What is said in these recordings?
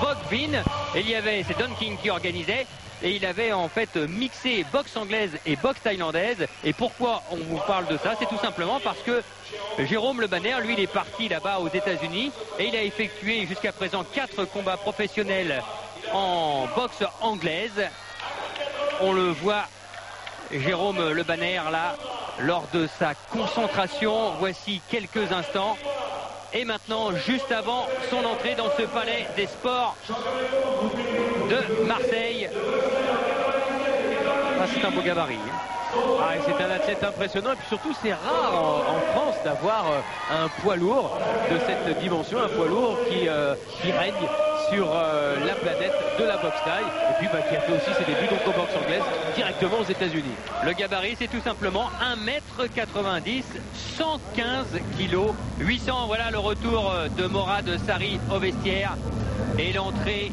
Vogbin. Et il y avait, c'est Don King qui organisait. Et il avait en fait mixé boxe anglaise et boxe thaïlandaise. Et pourquoi on vous parle de ça? C'est tout simplement parce que Jérôme Le Banner, lui, il est parti là-bas aux États-Unis et il a effectué jusqu'à présent 4 combats professionnels en boxe anglaise. On le voit, Jérôme Le Banner, là, lors de sa concentration. Voici quelques instants. Et maintenant, juste avant son entrée dans ce palais des sports de Marseille. Ah, c'est un beau gabarit. Ah, c'est un athlète impressionnant et puis surtout c'est rare en France d'avoir un poids lourd de cette dimension, un poids lourd qui règne sur la planète de la boxe thaï et puis qui a fait aussi ses débuts donc en boxe anglaise directement aux États-Unis. Le gabarit, c'est tout simplement 1m90, 115 kg, 800. Voilà le retour de Morad Sari au vestiaire et l'entrée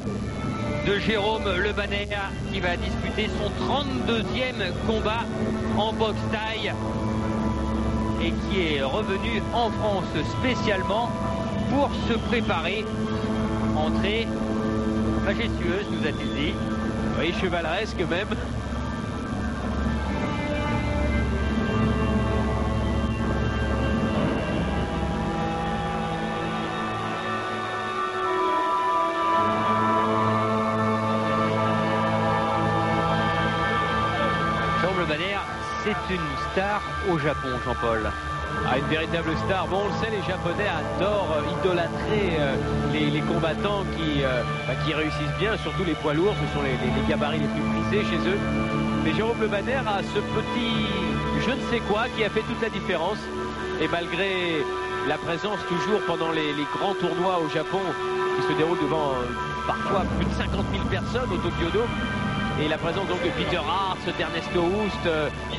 de Jérôme Le Banner qui va disputer son 32e combat en boxe thaï et qui est revenu en France spécialement pour se préparer. Entrée majestueuse, nous a-t-il dit. Oui, chevaleresque même. Jérôme Le Banner, c'est une star au Japon, Jean-Paul. Ah, une véritable star. Bon, on le sait, les Japonais adorent idolâtrer les combattants qui réussissent bien, surtout les poids lourds. Ce sont les gabarits les plus prisés chez eux. Mais Jérôme Le Banner a ce petit je ne sais quoi qui a fait toute la différence. Et malgré la présence toujours pendant les grands tournois au Japon qui se déroulent devant parfois plus de 50 000 personnes au Tokyo Dome, et la présence donc de Peter Hart, d'Ernesto Hoost,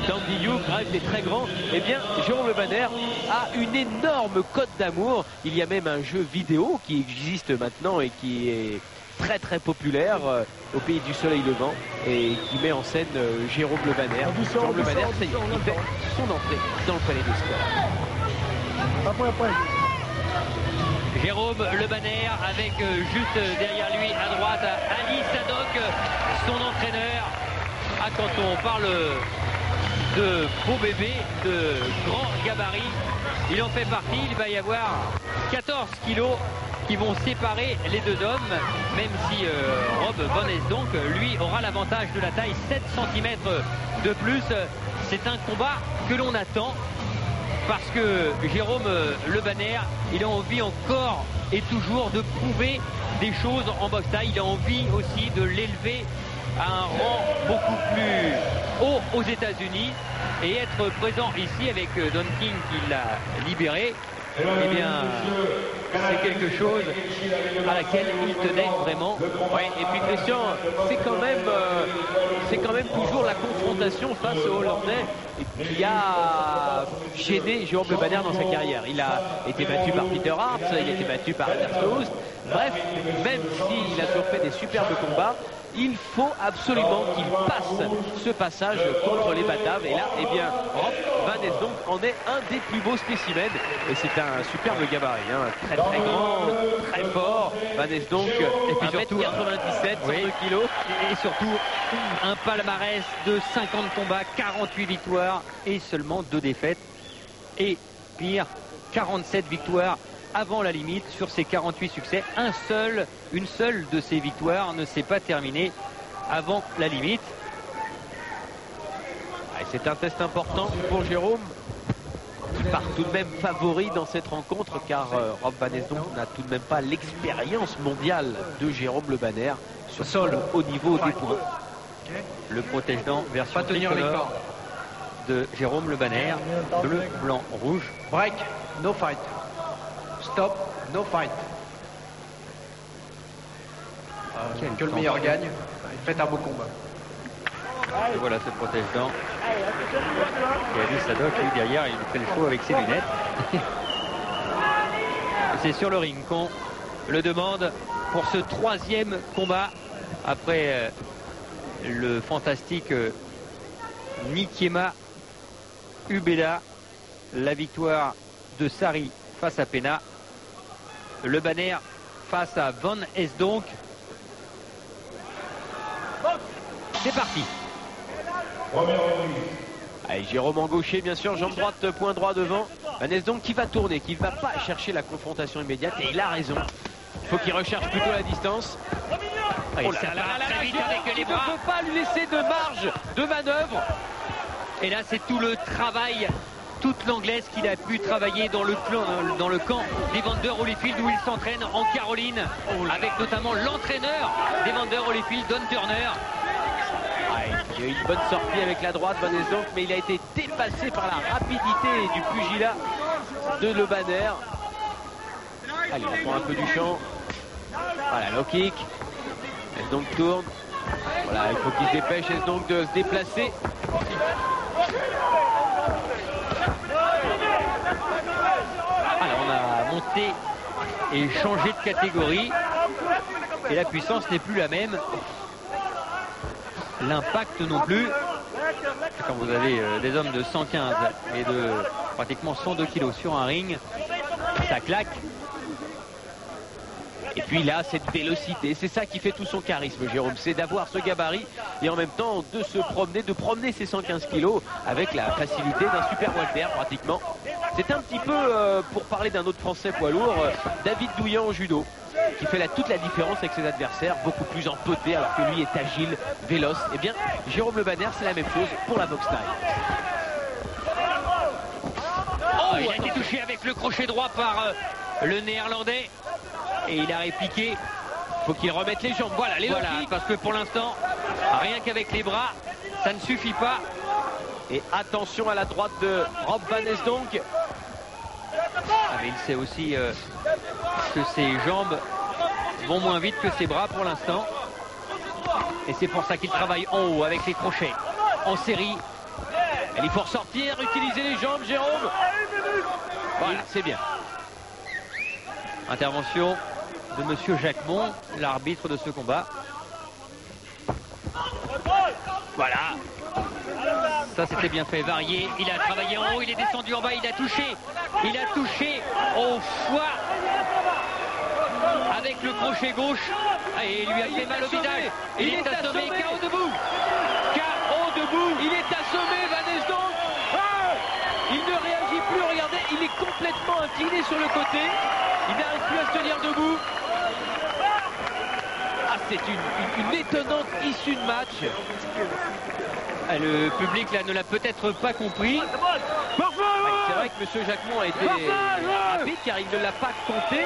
d'Andy Hughes, bref, des très grands, eh bien, Jérôme Le Banner a une énorme cote d'amour. Il y a même un jeu vidéo qui existe maintenant et qui est très très populaire au pays du soleil levant et qui met en scène Jérôme Le Banner. Jérôme Le Banner, ça y est, il fait son entrée dans le palais des sports. Jérôme Le Banner avec juste derrière lui à droite Ali Sadok, son entraîneur. Ah, quand on parle de beau bébé, de grand gabarit, il en fait partie. Il va y avoir 14 kilos qui vont séparer les deux hommes, même si Rob Van Esdonk, lui, aura l'avantage de la taille, 7 cm de plus. C'est un combat que l'on attend. Parce que Jérôme Le Banner, il a envie encore et toujours de prouver des choses en boxe thaï. Il a envie aussi de l'élever à un rang beaucoup plus haut aux États-Unis et être présent ici avec Don King qui l'a libéré. Eh bien, c'est quelque chose à laquelle il tenait vraiment. Ouais, et puis Christian, c'est quand même toujours la confrontation face aux Hollandais qui a gêné Jérôme Le Banner dans sa carrière. Il a été battu par Peter Hart, il a été battu par Ernesto Hoost. Bref, même s'il a toujours fait des superbes combats, il faut absolument qu'il passe ce passage contre les Bataves. Et là, eh bien, Rob Van Esdonk en est un des plus beaux spécimens. Et c'est un superbe gabarit, hein. Très très grand, très fort. Van Esdonk, et puis surtout 1m97, 102 kg. Et surtout, un palmarès de 50 combats, 48 victoires et seulement 2 défaites. Et pire, 47 victoires avant la limite sur ces 48 succès. Une seule de ces victoires ne s'est pas terminée avant la limite. C'est un test important pour Jérôme, qui part tout de même favori dans cette rencontre, car Rob Van Esdonk n'a tout de même pas l'expérience mondiale de Jérôme Le Banner sur sol au niveau des points. Le protège-dents version tricolore de Jérôme Le Banner, bleu, blanc, rouge. Break, no fight. Stop, no fight. Que le meilleur gagne. Faites un beau combat. Et voilà ce protège-dents. Et Ali Sadok, lui derrière, il fait le show avec ses lunettes. C'est sur le ring qu'on le demande pour ce 3e combat après le fantastique Nikiema Ubeda, la victoire de Sari face à Pena. Le Banner face à Van Esdonk. C'est parti. Allez, Jérôme en gaucher, bien sûr, jambe droite, point droit devant. Van Esdonck qui va tourner, qui ne va pas chercher la confrontation immédiate, et il a raison. Il faut qu'il recherche plutôt la distance. Oh, ça va très vite avec les bras. Il ne peut pas lui laisser de marge de manœuvre. Et là, c'est tout le travail, toute l'anglaise qu'il a pu travailler dans le camp d'Evander Holyfield, où il s'entraîne en Caroline, avec notamment l'entraîneur d'Evander Holyfield, Don Turner. Il y a eu une bonne sortie avec la droite, Van Esdonck, mais il a été dépassé par la rapidité du pugilat de Le Banner. Allez, on prend un peu du champ. Voilà, low kick. Esdonck tourne. Voilà, il faut qu'il se dépêche, Esdonck, de se déplacer. Alors, on a monté et changé de catégorie. Et la puissance n'est plus la même. L'impact non plus. Quand vous avez des hommes de 115 et de pratiquement 102 kg sur un ring, ça claque. Et puis là, cette vélocité, c'est ça qui fait tout son charisme, Jérôme, c'est d'avoir ce gabarit et en même temps de se promener, de promener ses 115 kg avec la facilité d'un super welter pratiquement. C'est un petit peu, pour parler d'un autre Français poids lourd, David Douillet en judo, qui fait toute la différence avec ses adversaires, beaucoup plus empoté alors que lui est agile, véloce. Eh bien, Jérôme Le Banner, c'est la même chose pour la boxe taille. Oh, il a été touché avec le crochet droit par le néerlandais. Et il a répliqué. Il faut qu'il remette les jambes. Voilà, les voilà, parce que pour l'instant, rien qu'avec les bras, ça ne suffit pas. Et attention à la droite de Rob Van Esdonck. Ah, mais il sait aussi que ses jambes vont moins vite que ses bras pour l'instant. Et c'est pour ça qu'il travaille en haut avec les crochets, en série. Et il faut ressortir, utiliser les jambes, Jérôme. Voilà, c'est bien. Intervention de Monsieur Jacquemont, l'arbitre de ce combat. Voilà. Ça, c'était bien fait. Varié. Il a travaillé en haut, il est descendu en bas, il a touché. Il a touché au foie avec le crochet gauche. Et il lui a fait mal au visage. Il est assommé, KO debout. KO debout. Il est assommé, Van Esdonck. Il ne réagit plus, regardez, il est complètement incliné sur le côté. Il n'arrive plus à se tenir debout. Ah, c'est une étonnante issue de match. Ah, le public là ne l'a peut-être pas compris. C'est vrai que M. Jacquemont a été rapide car il ne l'a pas compté.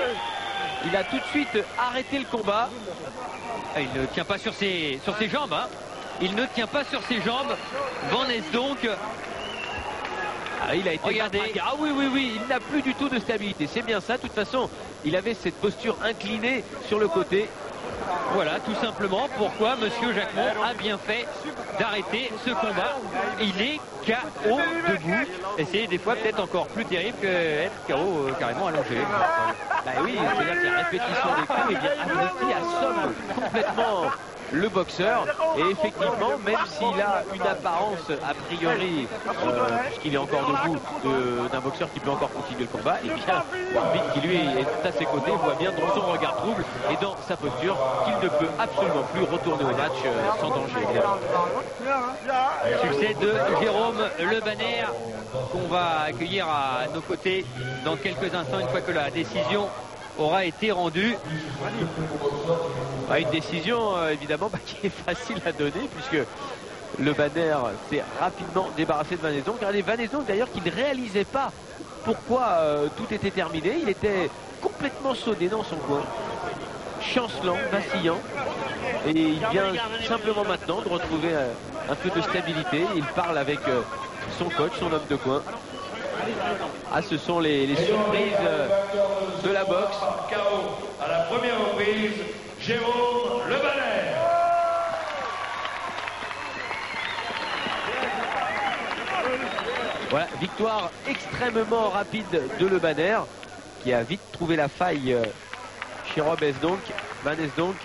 Il a tout de suite arrêté le combat. Ah, il ne tient pas sur ses jambes. Hein. Il ne tient pas sur ses jambes. Van Esdonck. Ah, il a été regardez. Ah oui, il n'a plus du tout de stabilité. C'est bien ça. De toute façon, il avait cette posture inclinée sur le côté. Voilà, tout simplement pourquoi Monsieur Jacquemont a bien fait d'arrêter ce combat. Il est KO debout. Et c'est des fois peut-être encore plus terrible qu'être KO carrément allongé. Bah oui, c'est-à-dire que la répétition des coups, eh bien, Abruti assomme complètement le boxeur. Et effectivement, même s'il a une apparence a priori, puisqu'il est encore debout, d'un boxeur qui peut encore continuer le combat, et bien l'arbitre qui lui est à ses côtés voit bien dans son regard trouble et dans sa posture qu'il ne peut absolument plus retourner au match sans danger. Succès de Jérôme Le Banner qu'on va accueillir à nos côtés dans quelques instants une fois que la décision aura été rendue. Une décision évidemment qui est facile à donner puisque Le Banner s'est rapidement débarrassé de Van Esdonck. Regardez Van Esdonck d'ailleurs qui ne réalisait pas pourquoi tout était terminé. Il était complètement sonné dans son coin, chancelant, vacillant. Et il vient simplement maintenant de retrouver un peu de stabilité. Il parle avec son coach, son homme de coin. Ah, ce sont les surprises de la boxe. KO à la première reprise, Jérôme Le Banner. Voilà, victoire extrêmement rapide de Le Banner qui a vite trouvé la faille chez Rob Esdonck. Van Esdonck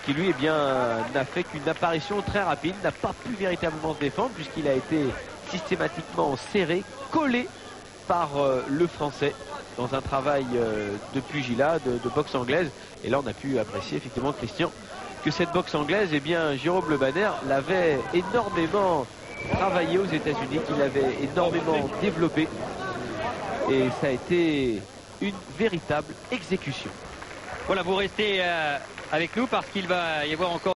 qui lui n'a fait qu'une apparition très rapide, n'a pas pu véritablement se défendre puisqu'il a été systématiquement serré, collé par le Français. dans un travail de pugilat, de boxe anglaise. Et là, on a pu apprécier effectivement, Christian, que cette boxe anglaise, eh bien, Jérôme Le Banner l'avait énormément travaillé aux États-Unis, qu'il avait énormément développé. Et ça a été une véritable exécution. Voilà, vous restez avec nous parce qu'il va y avoir encore